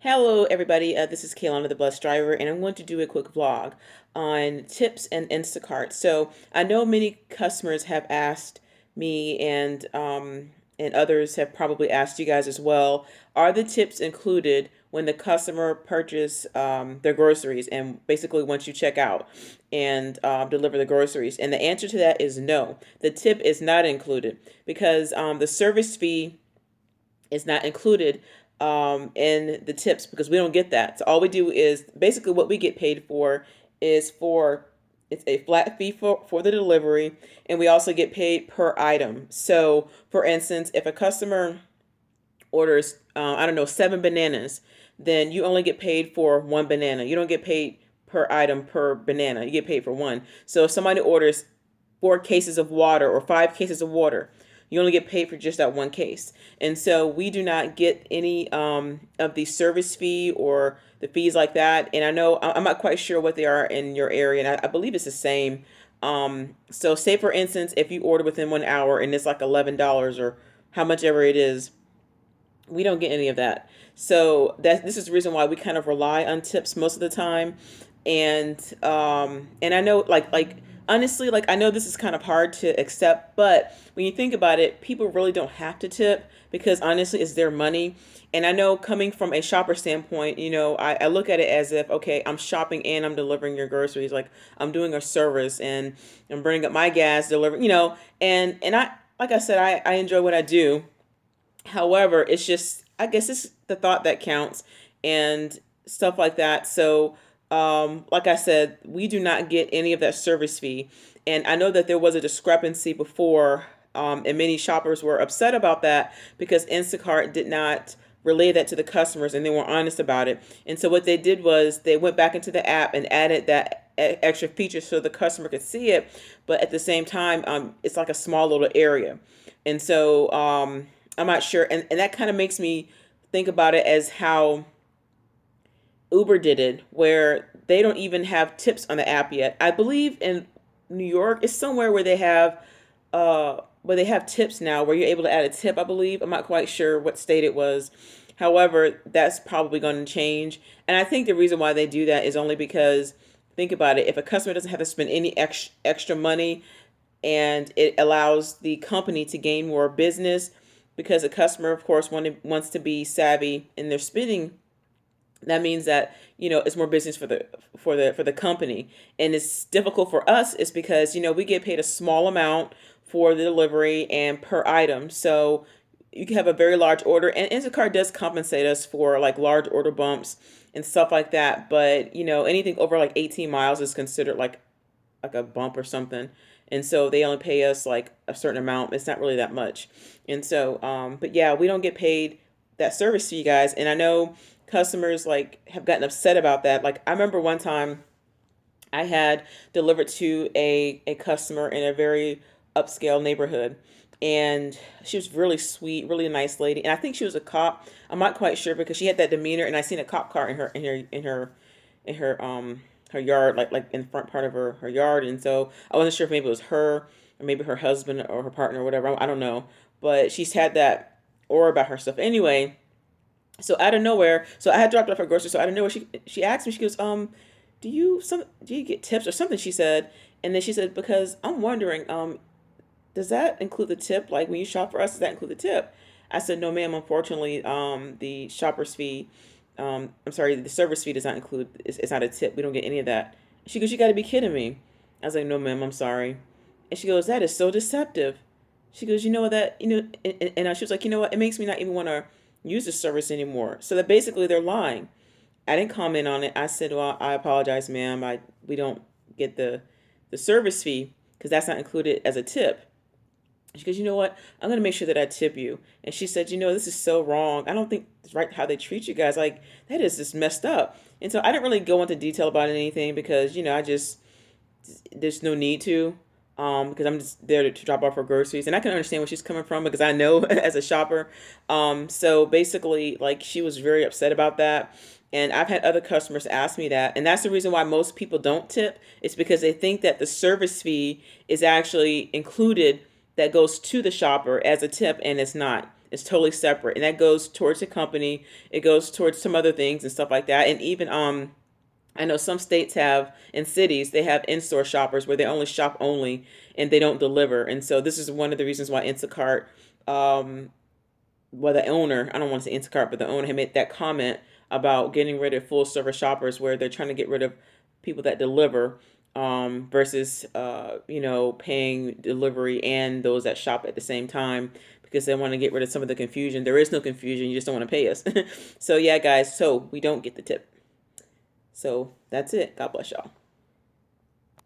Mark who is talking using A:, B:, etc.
A: Hello, everybody. This is Kaylana, the bus driver, and I'm going to do a quick vlog on tips and Instacart. So I know many customers have asked me, and others have probably asked you guys as well. Are the tips included when the customer purchase their groceries, and basically once you check out and deliver the groceries? And the answer to that is no. The tip is not included because the service fee is not included in the tips because we don't get that. So all we do is basically what we get paid for is for it's a flat fee for the delivery, and we also get paid per item. So for instance, if a customer orders I don't know, 7 bananas, then you only get paid for one banana. You don't get paid per item per banana. You get paid for one. So if somebody orders 4 cases of water or 5 cases of water, you only get paid for just that one case. And so we do not get any of the service fee or the fees like that. And I know I'm not quite sure what they are in your area, and I believe it's the same. So say for instance, if you order within 1 hour and it's like $11 or how much ever it is, we don't get any of that. So this is the reason why we kind of rely on tips most of the time. And I know like honestly, like I know this is kind of hard to accept, but when you think about it, people really don't have to tip because honestly it's their money. And I know coming from a shopper standpoint, I look at it as if, okay, I'm shopping and I'm delivering your groceries. Like I'm doing a service and I'm burning up my gas, delivering, and I, like I said, I enjoy what I do. However, it's just, I guess it's the thought that counts and stuff like that. So, like I said, we do not get any of that service fee. And I know that there was a discrepancy before, and many shoppers were upset about that because Instacart did not relay that to the customers and they weren't honest about it. And so what they did was they went back into the app and added that extra feature so the customer could see it, but at the same time, it's like a small little area. And so, I'm not sure. And that kind of makes me think about it as how Uber did it, where they don't even have tips on the app yet. I believe in New York, it's somewhere where they have tips now, where you're able to add a tip, I believe. I'm not quite sure what state it was. However, that's probably going to change. And I think the reason why they do that is only because, think about it, if a customer doesn't have to spend any extra money, and it allows the company to gain more business because the customer, of course, wants to be savvy in their spending. That means that it's more business for the company, and it's difficult for us is because we get paid a small amount for the delivery and per item. So you can have a very large order, and Instacart does compensate us for like large order bumps and stuff like that. But anything over like 18 miles is considered like a bump or something. And so they only pay us like a certain amount. It's not really that much. And so, but yeah, we don't get paid that service fee, guys. And I know customers like have gotten upset about that. Like I remember one time I had delivered to a customer in a very upscale neighborhood. And she was really sweet, really nice lady. And I think she was a cop. I'm not quite sure because she had that demeanor. And I seen a cop car in her yard, like in the front part of her yard. And so I wasn't sure if maybe it was her or maybe her husband or her partner or whatever. I don't know. But she's had that aura about herself. Anyway, so out of nowhere, so I had dropped off her grocery. So out of nowhere, she asked me, she goes, do you get tips or something? She said, and then she said, because I'm wondering, does that include the tip? Like when you shop for us, does that include the tip? I said, no, ma'am. Unfortunately, the shopper's fee, I'm sorry, the service fee does not include. It's not a tip. We don't get any of that. She goes, you got to be kidding me. I was like, no, ma'am. I'm sorry. And she goes, that is so deceptive. She goes, and she was like, you know what? It makes me not even want to use the service anymore. So that basically they're lying. I didn't comment on it. I said, well, I apologize, ma'am. We don't get the service fee because that's not included as a tip. She goes, you know what? I'm going to make sure that I tip you. And she said, this is so wrong. I don't think it's right how they treat you guys. Like, that is just messed up. And so I didn't really go into detail about anything because, there's no need to, because I'm just there to drop off her groceries. And I can understand where she's coming from because I know as a shopper. So basically, like, she was very upset about that. And I've had other customers ask me that. And that's the reason why most people don't tip. It's because they think that the service fee is actually included that goes to the shopper as a tip, and it's not. It's totally separate, and that goes towards the company. It goes towards some other things and stuff like that. And even I know some states have, in cities, they have in-store shoppers where they only shop only and they don't deliver. And so this is one of the reasons why Instacart, um, well, the owner, I don't want to say Instacart, but the owner had made that comment about getting rid of full service shoppers where they're trying to get rid of people that deliver, versus, paying delivery and those that shop at the same time, because they want to get rid of some of the confusion. There is no confusion. You just don't want to pay us. So yeah, guys, so we don't get the tip. So that's it. God bless y'all.